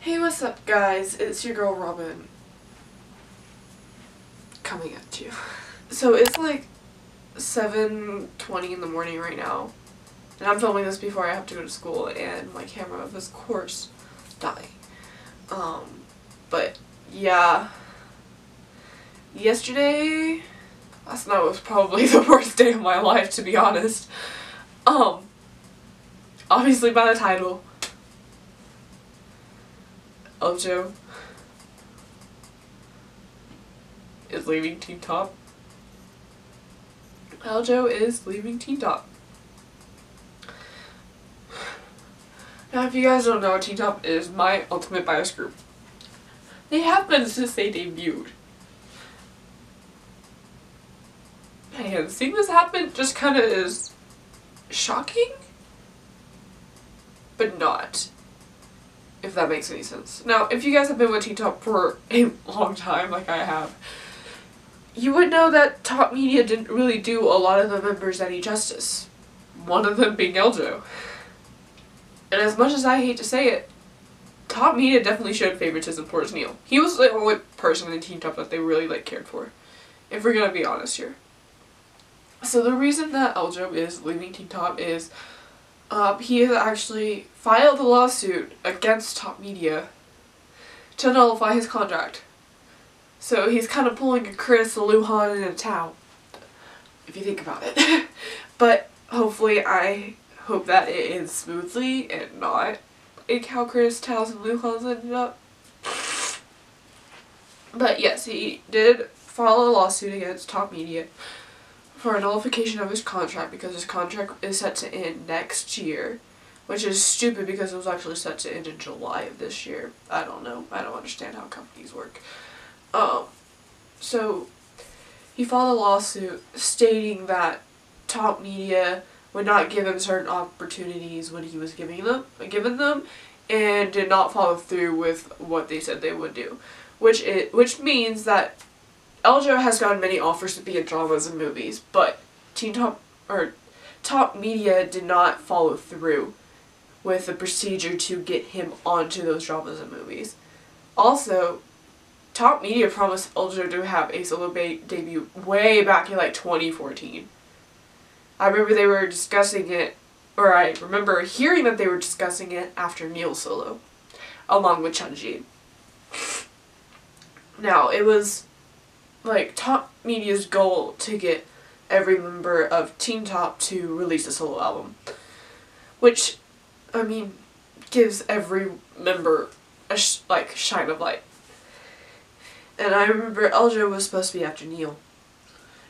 Hey, what's up guys? It's your girl Robin coming at you. So it's like 7:20 in the morning right now, and I'm filming this before I have to go to school, and my camera of course dying. But yeah, last night was probably the worst day of my life, to be honest. Obviously by the title, L.Joe is leaving Teen Top. L.Joe is leaving Teen Top. Now, if you guys don't know, Teen Top is my ultimate bias group. They have been since they debuted. And seeing this happen just kind of is shocking, but not, if that makes any sense. Now, if you guys have been with Teen Top for a long time, like I have, you would know that Top Media didn't really do a lot of the members any justice. One of them being L.Joe. And as much as I hate to say it, Top Media definitely showed favoritism towards Neil. He was the only person in Teen Top that they really cared for, if we're gonna be honest here. So the reason that L.Joe is leaving Teen Top is he has actually filed a lawsuit against Top Media to nullify his contract. So he's kind of pulling a Chris, a Luhan, and a Tao, if you think about it. But hopefully, I hope that it ends smoothly and not like how Chris, Tao's, and Luhan's ended up. But yes, he did file a lawsuit against Top Media for a nullification of his contract, because his contract is set to end next year, which is stupid because it was actually set to end in July of this year. I don't know. I don't understand how companies work. So he filed a lawsuit stating that Top Media would not give him certain opportunities when he was given them, and did not follow through with what they said they would do, which means that L.Joe has gotten many offers to be in dramas and movies, but Top Media did not follow through with the procedure to get him onto those dramas and movies. Also, Top Media promised L.Joe to have a solo debut way back in 2014. I remember they were discussing it, or I remember hearing that they were discussing it after Neil's solo, along with Chunji. Now, it was Top Media's goal to get every member of Teen Top to release a solo album, which, I mean, gives every member a shine of light. And I remember L.Joe was supposed to be after Neil,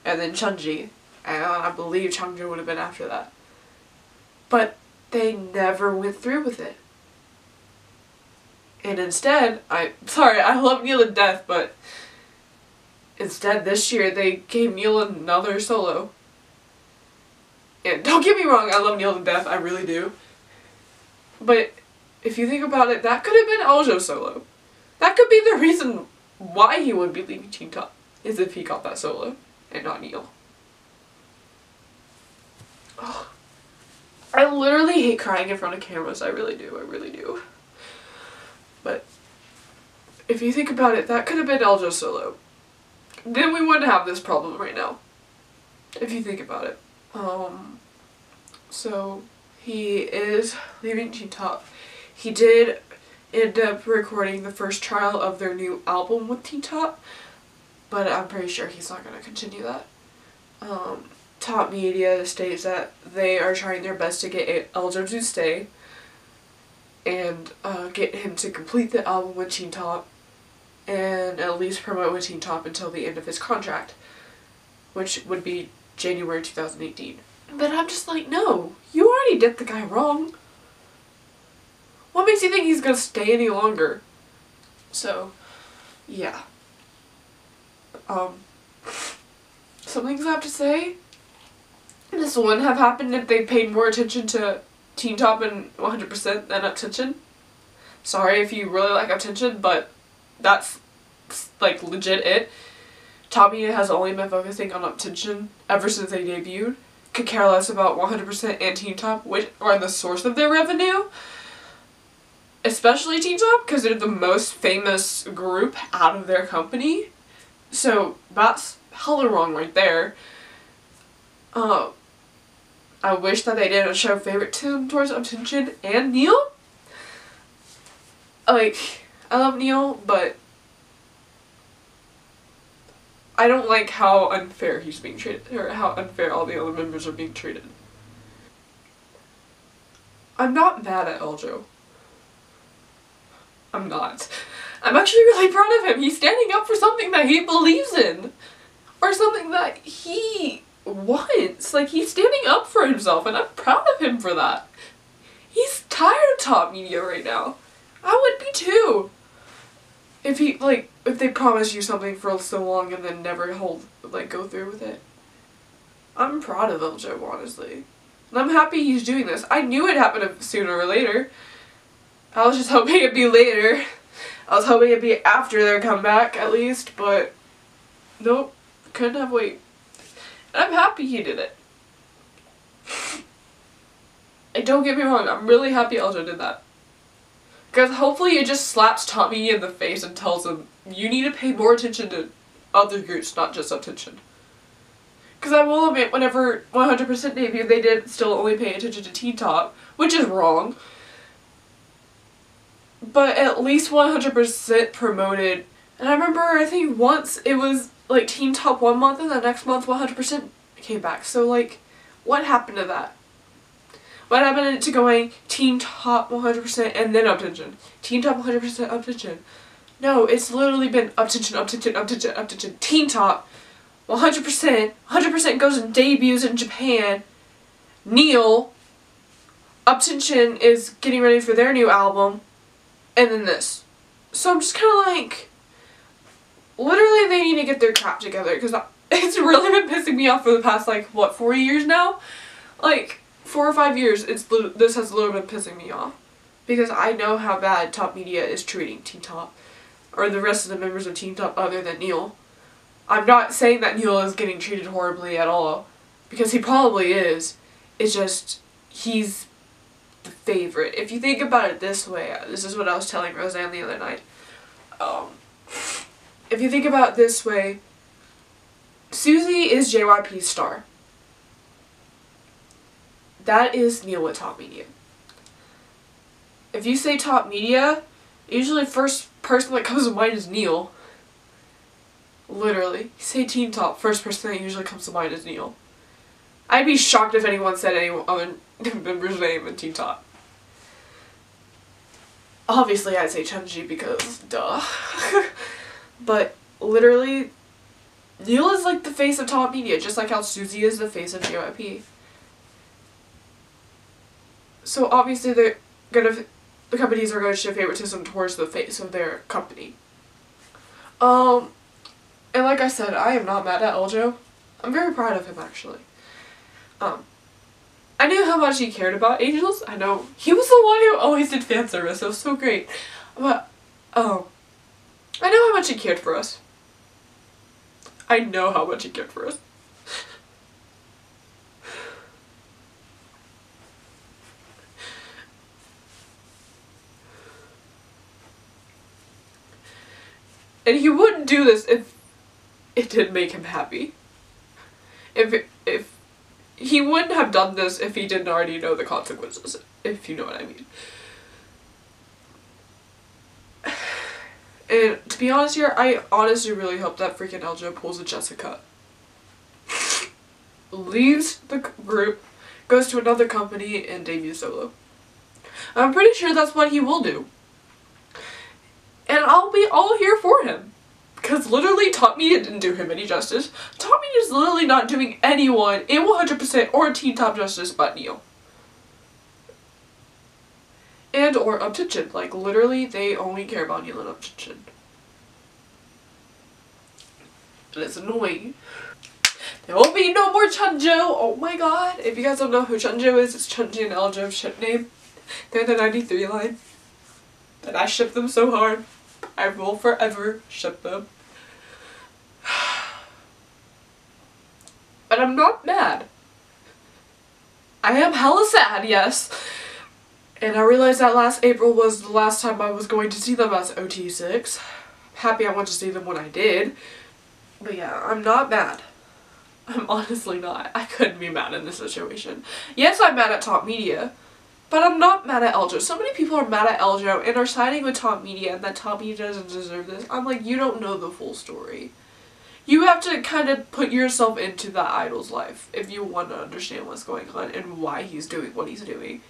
and then Chunji, and I believe Chunji would have been after that. But they never went through with it. And instead, I love Neil to death, but instead this year they gave Neil another solo. And don't get me wrong, I love Neil to death, I really do. But if you think about it, that could have been L.Joe's solo. That could be the reason why he would be leaving Teen Top, is if he got that solo, and not Neil. Oh, I literally hate crying in front of cameras, I really do. But if you think about it, that could have been L.Joe's solo. Then we wouldn't have this problem right now, if you think about it. So he is leaving Teen Top. He did end up recording the first trial of their new album with Teen Top, but I'm pretty sure he's not going to continue that. Top Media states that they are trying their best to get L.Joe to stay and get him to complete the album with Teen Top and at least promote with Teen Top until the end of his contract, which would be January 2018. But I'm just like, no, you already did the guy wrong. What makes you think he's gonna stay any longer? So, yeah. Some things I have to say. This wouldn't have happened if they paid more attention to Teen Top and 100% than Attention. Sorry if you really like Attention, but that's legit it. Top Media has only been focusing on Attention ever since they debuted. Could care less about 100% and Teen Top, which are the source of their revenue. especially Teen Top, because they're the most famous group out of their company. So that's hella wrong right there. I wish that they didn't show favoritism towards Attention and Neil. Like, I love Neil, but I don't like how unfair he's being treated, or how unfair all the other members are being treated. I'm not mad at L.Joe. I'm not. I'm actually really proud of him. He's standing up for something that he believes in. Or something that he wants. Like, he's standing up for himself, and I'm proud of him for that. He's tired of Top Media right now. I would be too. If they promise you something for so long and then never go through with it. I'm proud of L.Joe, honestly. And I'm happy he's doing this. I knew it'd happen sooner or later. I was just hoping it'd be later. I was hoping it'd be after their comeback, at least, but nope. Couldn't have wait. And I'm happy he did it. And don't get me wrong, I'm really happy L.Joe did that. Because hopefully it just slaps Top Media in the face and tells them, you need to pay more attention to other groups, not just Attention. Because I will admit, whenever 100% debuted, they did still only pay attention to Teen Top, which is wrong. But at least 100% promoted. And I remember, I think once it was like Teen Top one month and the next month 100% came back. So like, what happened to that? What happened to going Teen Top 100% and then Attention? Teen Top 100% Attention. No, it's literally been Attention, Teen Top 100%, 100% goes and debuts in Japan. Neil, Attention is getting ready for their new album. And then this. So I'm just kind of like, literally they need to get their crap together, because it's really been pissing me off for the past, like, what, 4 years now? Like, 4 or 5 years, this has literally been pissing me off. Because I know how bad Top Media is treating Teen Top. Or the rest of the members of Teen Top other than Neil. I'm not saying that Neil is getting treated horribly at all. Because he probably is. It's just, he's the favorite. If you think about it this way, this is what I was telling Roseanne the other night. If you think about it this way, Susie is JYP's star. That is Neil with Top Media. If you say Top Media, usually the first person that comes to mind is Neil. Literally. You say Teen Top, first person that usually comes to mind is Neil. I'd be shocked if anyone said any other member's name in Teen Top. Obviously I'd say Chunji because, duh. But, literally, Neil is like the face of Top Media, just like how Suzy is the face of JYP. So obviously the companies are going to show favoritism towards the face of their company. And like I said, I am not mad at L.Joe. I'm very proud of him, actually. I knew how much he cared about Angels. I know he was the one who always did fan service. It was so great. But, I know how much he cared for us. I know how much he cared for us. And he wouldn't do this if it didn't make him happy. If he wouldn't have done this if he didn't already know the consequences, if you know what I mean. And to be honest here, I honestly really hope that freaking L.Joe pulls a Jessica. Leaves the group, goes to another company, and debuts solo. I'm pretty sure that's what he will do. And I'll be all here for him. Because literally Top Media didn't do him any justice. Top Media is literally not doing anyone in 100% or Teen Top justice but Neil. And or Attention. Like literally they only care about Neil and Attention. And it's annoying. There will be no more Chunjo! Oh my god! If you guys don't know who Chunjo is, it's Chunji and L.Joe's ship name. They're the 93 line. And I ship them so hard. I will forever ship them. But I'm not mad. I am hella sad, yes. And I realized that last April was the last time I was going to see them as OT6. Happy I went to see them when I did. But yeah, I'm not mad. I'm honestly not. I couldn't be mad in this situation. Yes, I'm mad at Top Media, but I'm not mad at L.Joe. So many people are mad at L.Joe and are siding with Top Media and that Top Media doesn't deserve this. I'm like, you don't know the full story. You have to kind of put yourself into that idol's life if you want to understand what's going on and why he's doing what he's doing.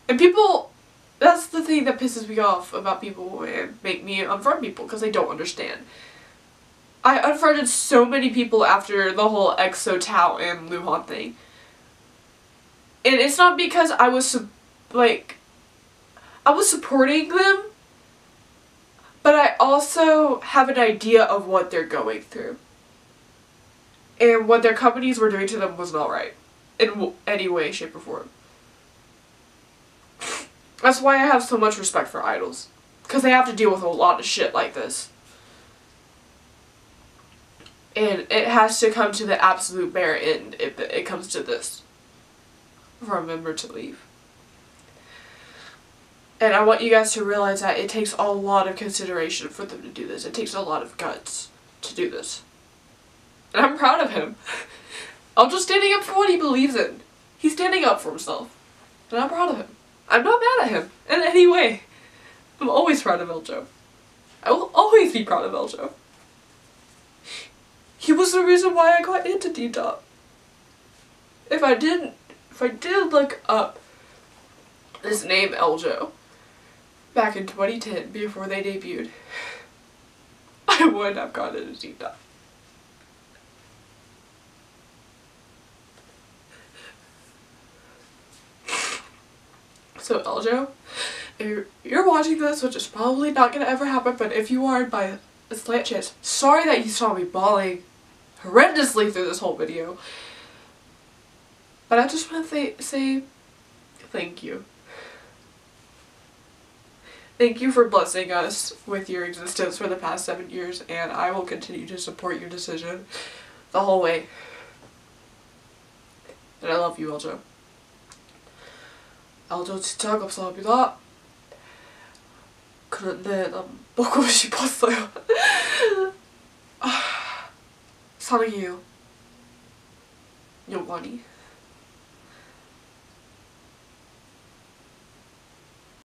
And people, that's the thing that pisses me off about people and make me unfriend people, because they don't understand. I unfriended so many people after the whole EXO Tao and Luhan thing. And it's not because I was I was supporting them, but I also have an idea of what they're going through. And what their companies were doing to them was not right. In any way, shape, or form. That's why I have so much respect for idols. Because they have to deal with a lot of shit like this. And it has to come to the absolute bare end if it comes to this. For a member to leave. And I want you guys to realize that it takes a lot of consideration for them to do this. It takes a lot of guts to do this. And I'm proud of him. I'm just standing up for what he believes in. He's standing up for himself. And I'm proud of him. I'm not mad at him in any way. I'm always proud of L.Joe. I will always be proud of L.Joe. He was the reason why I got into T-Top. If I did look up this name L.Joe back in 2010 before they debuted, I would have gotten into T-Top. So L.Joe, if you're watching this, which is probably not gonna ever happen, but if you are, by a slight chance, sorry that you saw me bawling horrendously through this whole video. But I just want to say thank you. Thank you for blessing us with your existence for the past 7 years, and I will continue to support your decision the whole way. And I love you, L.Joe. L.Joe 진짜 감사합니다. 그런데 난 먹고 싶었어요. 사랑해요. 영원히.